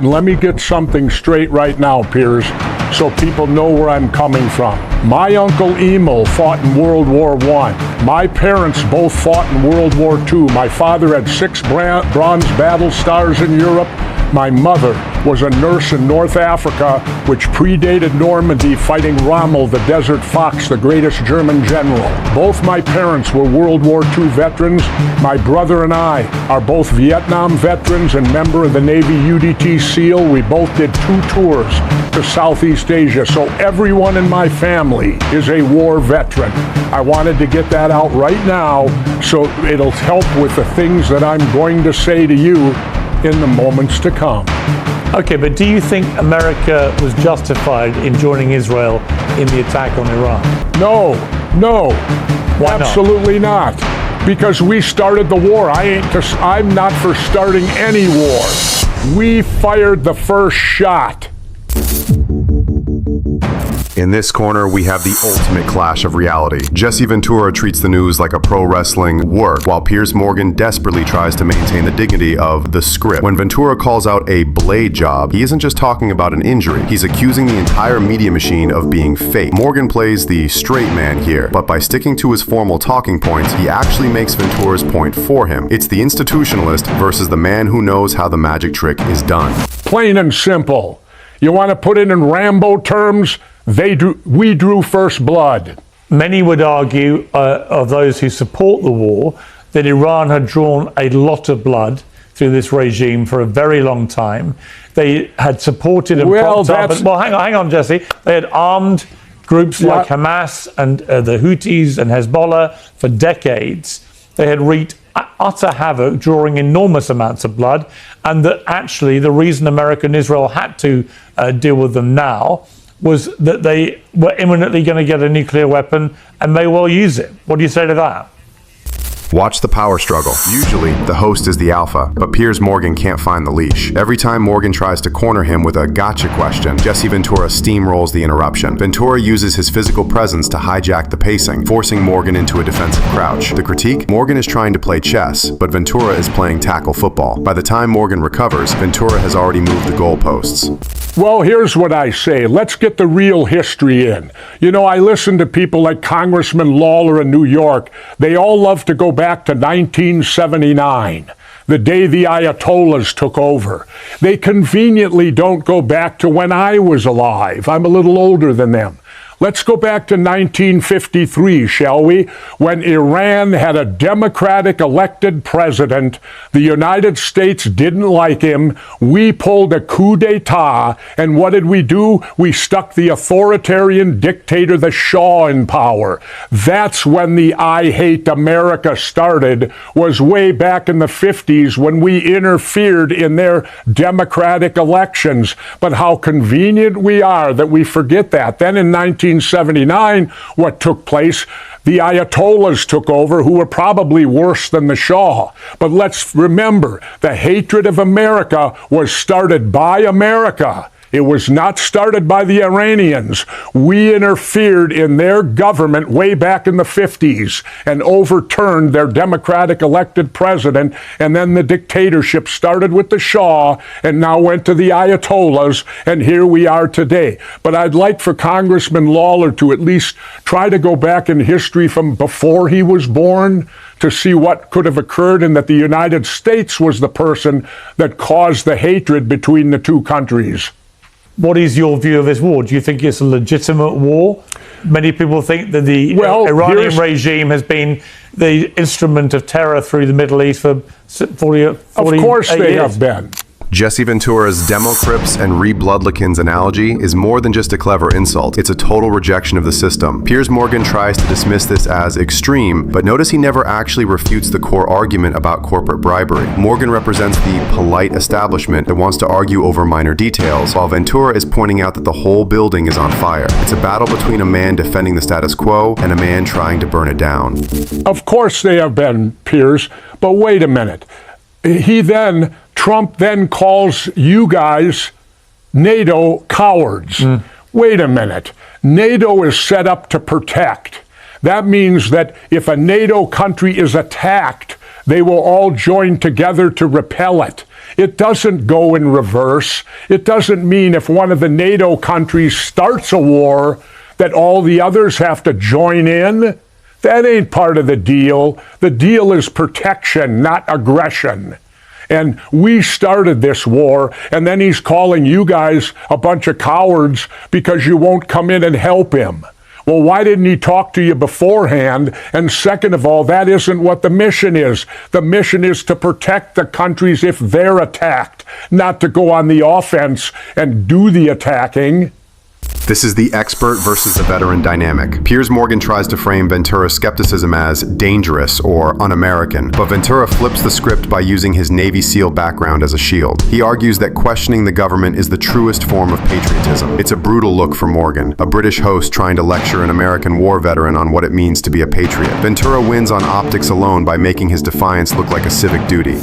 Let me get something straight right now, Piers, so people know where I'm coming from. My Uncle Emil fought in World War I. My parents both fought in World War II. My father had 6 bronze battle stars in Europe. My mother was a nurse in North Africa, which predated Normandy, fighting Rommel, the Desert Fox, the greatest German general. Both my parents were World War II veterans. My brother and I are both Vietnam veterans and member of the Navy UDT SEAL. We both did 2 tours to Southeast Asia, so everyone in my family is a war veteran. I wanted to get that out right now so it'll help with the things that I'm going to say to you in the moments to come. Okay, but do you think America was justified in joining Israel in the attack on Iran? No, Why absolutely not? Because we started the war. I'm not for starting any war. We fired the first shot. In this corner, we have the ultimate clash of reality. Jesse Ventura treats the news like a pro wrestling work, while Piers Morgan desperately tries to maintain the dignity of the script. When Ventura calls out a blade job, he isn't just talking about an injury. He's accusing the entire media machine of being fake. Morgan plays the straight man here, but by sticking to his formal talking points, he actually makes Ventura's point for him. It's the institutionalist versus the man who knows how the magic trick is done. Plain and simple. You want to put it in Rambo terms? We drew first blood. Many would argue, of those who support the war, that Iran had drawn a lot of blood through this regime for a very long time. They had supported and propped up. Hang on, Jesse. They had armed groups like Hamas and the Houthis and Hezbollah for decades. They had wreaked utter havoc, drawing enormous amounts of blood, and that actually the reason America and Israel had to deal with them now was that they were imminently going to get a nuclear weapon and may well use it. What do you say to that? Watch the power struggle. Usually, the host is the alpha, but Piers Morgan can't find the leash. Every time Morgan tries to corner him with a gotcha question, Jesse Ventura steamrolls the interruption. Ventura uses his physical presence to hijack the pacing, forcing Morgan into a defensive crouch. The critique? Morgan is trying to play chess, but Ventura is playing tackle football. By the time Morgan recovers, Ventura has already moved the goalposts. Well, here's what I say. Let's get the real history in. You know, I listen to people like Congressman Lawler in New York. They all love to go back to 1979, the day the Ayatollahs took over. They conveniently don't go back to when I was alive. I'm a little older than them. Let's go back to 1953, shall we? When Iran had a democratic elected president, the United States didn't like him. We pulled a coup d'etat, and what did we do? We stuck the authoritarian dictator, the Shah, in power. That's when the I Hate America started, was way back in the 50s when we interfered in their democratic elections. But how convenient we are that we forget that. Then in 1979, what took place? The Ayatollahs took over, who were probably worse than the Shah. But let's remember, the hatred of America was started by America. It was not started by the Iranians. We interfered in their government way back in the 50s and overturned their democratic elected president, and then the dictatorship started with the Shah and now went to the Ayatollahs, and here we are today. But I'd like for Congressman Lawler to at least try to go back in history from before he was born to see what could have occurred, and that the United States was the person that caused the hatred between the two countries. What is your view of this war? Do you think it's a legitimate war? Many people think that the Iranian regime has been the instrument of terror through the Middle East for 40 years. Of course they have been. Jesse Ventura's Democrips and Rebloodlikins analogy is more than just a clever insult. It's a total rejection of the system. Piers Morgan tries to dismiss this as extreme, but notice he never actually refutes the core argument about corporate bribery. Morgan represents the polite establishment that wants to argue over minor details, while Ventura is pointing out that the whole building is on fire. It's a battle between a man defending the status quo and a man trying to burn it down. Of course they have been, Piers, but wait a minute. Trump then calls you guys, NATO, cowards. Wait a minute. NATO is set up to protect. That means that if a NATO country is attacked, They will all join together to repel it. It doesn't go in reverse. It doesn't mean if one of the NATO countries starts a war that all the others have to join in. That ain't part of the deal. The deal is protection, not aggression. And we started this war, and then he's calling you guys a bunch of cowards because you won't come in and help him. Well, why didn't he talk to you beforehand? And second of all, that isn't what the mission is. The mission is to protect the countries if they're attacked, not to go on the offense and do the attacking. This is the expert versus the veteran dynamic. Piers Morgan tries to frame Ventura's skepticism as dangerous or un-American, but Ventura flips the script by using his Navy SEAL background as a shield. He argues that questioning the government is the truest form of patriotism. It's a brutal look for Morgan, a British host trying to lecture an American war veteran on what it means to be a patriot. Ventura wins on optics alone by making his defiance look like a civic duty.